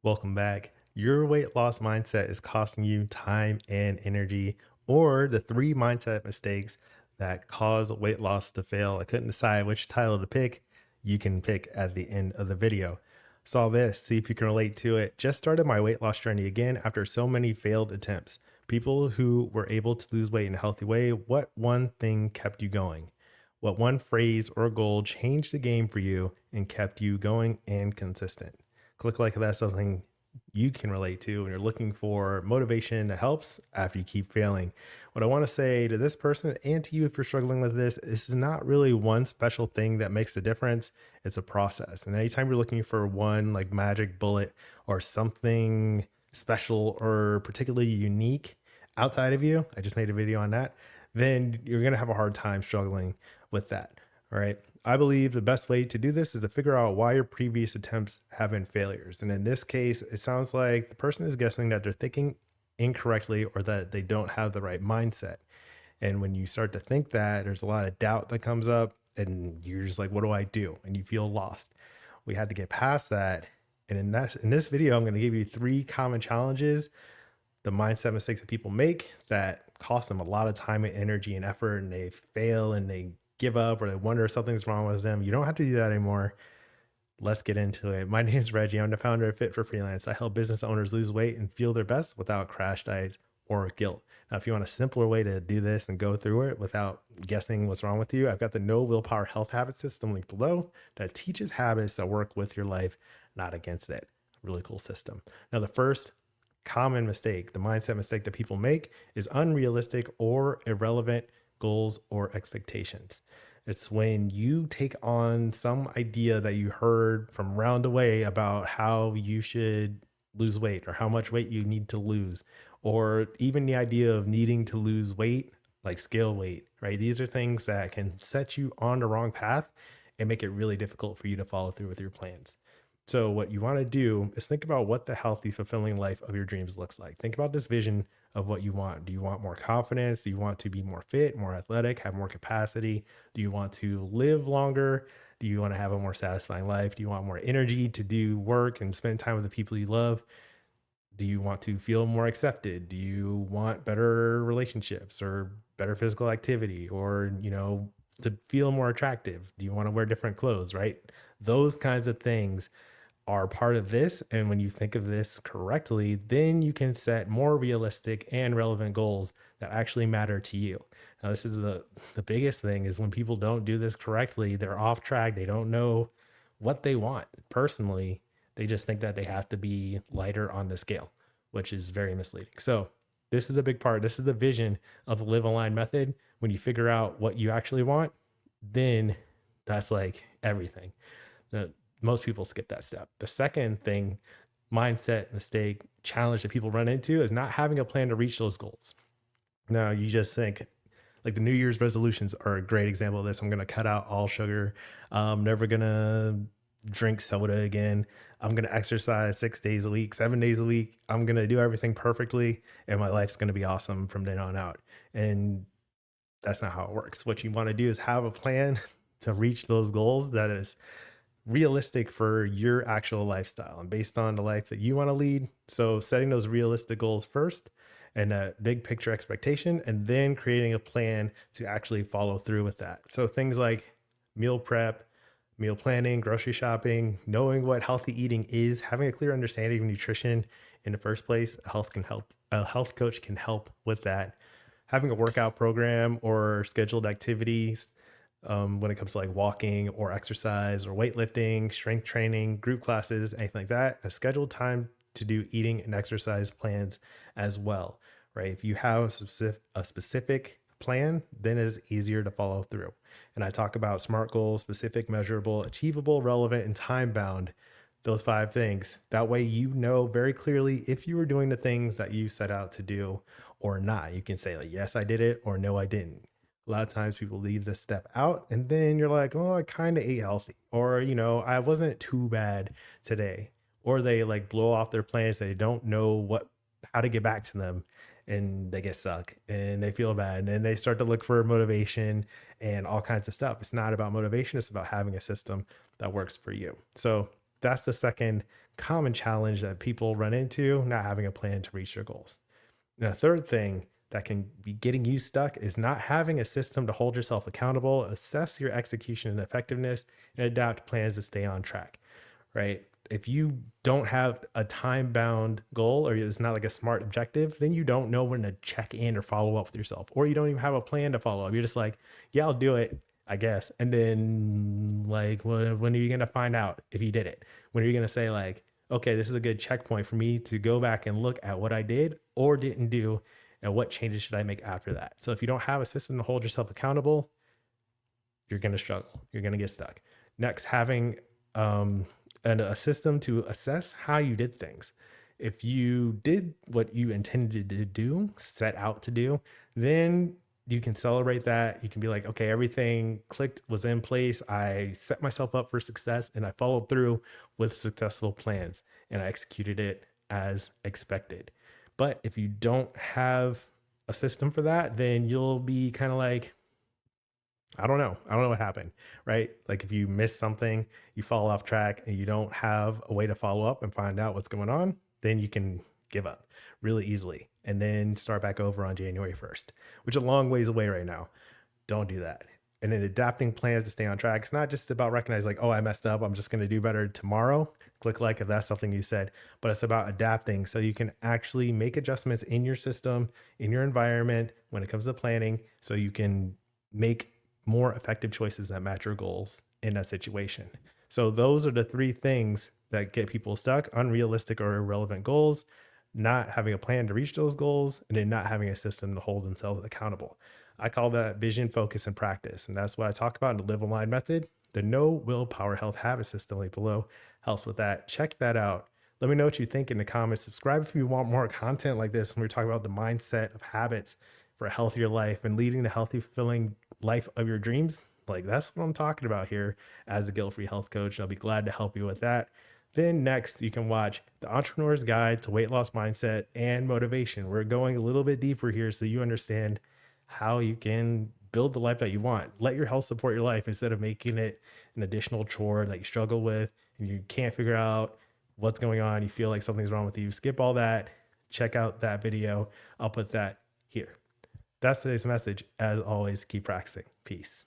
Welcome back. Your weight loss mindset is costing you time and energy, or the three mindset mistakes that cause weight loss to fail. I couldn't decide which title to pick. You can pick at the end of the video. Saw this, see if you can relate to it. Just started my weight loss journey again after so many failed attempts. People who were able to lose weight in a healthy way, what one thing kept you going? What one phrase or goal changed the game for you and kept you going and consistent? Click like if that's something you can relate to and you're looking for motivation that helps after you keep failing. What I want to say to this person and to you, if you're struggling with this is not really one special thing that makes a difference. It's a process. And anytime you're looking for one like magic bullet or something special or particularly unique outside of you, I just made a video on that, then you're going to have a hard time struggling with that. All right. I believe the best way to do this is to figure out why your previous attempts have been failures. And in this case, it sounds like the person is guessing that they're thinking incorrectly or that they don't have the right mindset. And when you start to think that, there's a lot of doubt that comes up and you're just like, what do I do? And you feel lost. We had to get past that. And in this video, I'm going to give you 3 common challenges, the mindset mistakes that people make that cost them a lot of time and energy and effort, and they fail and they give up or they wonder if something's wrong with them. You don't have to do that anymore. Let's get into it. My name is Reggie. I'm the founder of Fit for Freelance. I help business owners lose weight and feel their best without crash diets or guilt. Now, if you want a simpler way to do this and go through it without guessing what's wrong with you, I've got the No Willpower Health Habit System linked below that teaches habits that work with your life, not against it. Really cool system. Now, the first common mistake, the mindset mistake that people make, is unrealistic or irrelevant goals or expectations. It's when you take on some idea that you heard from round away about how you should lose weight or how much weight you need to lose, or even the idea of needing to lose weight, like scale weight, right? These are things that can set you on the wrong path and make it really difficult for you to follow through with your plans. So what you want to do is think about what the healthy, fulfilling life of your dreams looks like. Think about this vision of what you want. Do you want more confidence? Do you want to be more fit, more athletic, have more capacity? Do you want to live longer? Do you want to have a more satisfying life? Do you want more energy to do work and spend time with the people you love? Do you want to feel more accepted? Do you want better relationships or better physical activity, or, to feel more attractive? Do you want to wear different clothes, right? Those kinds of things are part of this. And when you think of this correctly, then you can set more realistic and relevant goals that actually matter to you. Now, this is the biggest thing is when people don't do this correctly, they're off track. They don't know what they want personally. They just think that they have to be lighter on the scale, which is very misleading. So this is a big part. This is the vision of the live aligned method. When you figure out what you actually want, then that's like everything. Most people skip that step. The second thing, mindset mistake challenge that people run into is not having a plan to reach those goals. Now, you just think like the New Year's resolutions are a great example of this. I'm going to cut out all sugar. I'm never going to drink soda again. I'm going to exercise 6 days a week, 7 days a week. I'm going to do everything perfectly and my life's going to be awesome from then on out. And that's not how it works. What you want to do is have a plan to reach those goals that is realistic for your actual lifestyle and based on the life that you want to lead. So setting those realistic goals first and a big picture expectation, and then creating a plan to actually follow through with that. So things like meal prep, meal planning, grocery shopping, knowing what healthy eating is, having a clear understanding of nutrition in the first place. A health coach can help with that. Having a workout program or scheduled activities, when it comes to like walking or exercise or weightlifting, strength training, group classes, anything like that, a scheduled time to do eating and exercise plans as well, right? If you have a specific plan, then it's easier to follow through. And I talk about SMART goals: specific, measurable, achievable, relevant, and time bound. Those 5 things. That way, you know very clearly if you were doing the things that you set out to do or not. You can say like, yes, I did it, or no, I didn't. A lot of times people leave this step out and then you're like, oh, I kind of ate healthy, or, I wasn't too bad today. Or they like blow off their plans. They don't know how to get back to them, and they get stuck and they feel bad. And then they start to look for motivation and all kinds of stuff. It's not about motivation. It's about having a system that works for you. So that's the second common challenge that people run into not having a plan to reach their goals. Now, the third thing that can be getting you stuck is not having a system to hold yourself accountable, assess your execution and effectiveness, and adapt plans to stay on track, right? If you don't have a time bound goal or it's not like a smart objective, then you don't know when to check in or follow up with yourself, or you don't even have a plan to follow up. You're just like, yeah, I'll do it, I guess. And then, like, when are you going to find out if you did it? When are you going to say, like, okay, this is a good checkpoint for me to go back and look at what I did or didn't do and what changes should I make after that? So if you don't have a system to hold yourself accountable, you're going to struggle. You're going to get stuck. Next, having a system to assess how you did things. If you did what you intended to do, set out to do, then you can celebrate that. You can be like, okay, everything clicked, was in place. I set myself up for success and I followed through with successful plans and I executed it as expected. But if you don't have a system for that, then you'll be kind of like, I don't know. I don't know what happened, right? Like if you miss something, you fall off track and you don't have a way to follow up and find out what's going on, then you can give up really easily and then start back over on January 1st, which is a long ways away right now. Don't do that. And then adapting plans to stay on track. It's not just about recognizing like, oh, I messed up. I'm just going to do better tomorrow. Click like if that's something you said, but it's about adapting so you can actually make adjustments in your system, in your environment when it comes to planning, so you can make more effective choices that match your goals in that situation. So those are the three things that get people stuck: unrealistic or irrelevant goals, not having a plan to reach those goals, and then not having a system to hold themselves accountable. I call that vision, focus, and practice. And that's what I talk about in the Live Aligned method. The No Willpower Health Habit System link below helps with that. Check that out. Let me know what you think in the comments. Subscribe if you want more content like this. When we're talking about the mindset of habits for a healthier life and leading the healthy, fulfilling life of your dreams. Like that's what I'm talking about here as the guilt-free health coach. I'll be glad to help you with that. Then next, you can watch The Entrepreneur's Guide to Weight Loss Mindset and Motivation. We're going a little bit deeper here so you understand how you can build the life that you want. Let your health support your life instead of making it an additional chore that you struggle with and you can't figure out what's going on. You feel like something's wrong with you. Skip all that. Check out that video. I'll put that here. That's today's message. As always, keep practicing. Peace.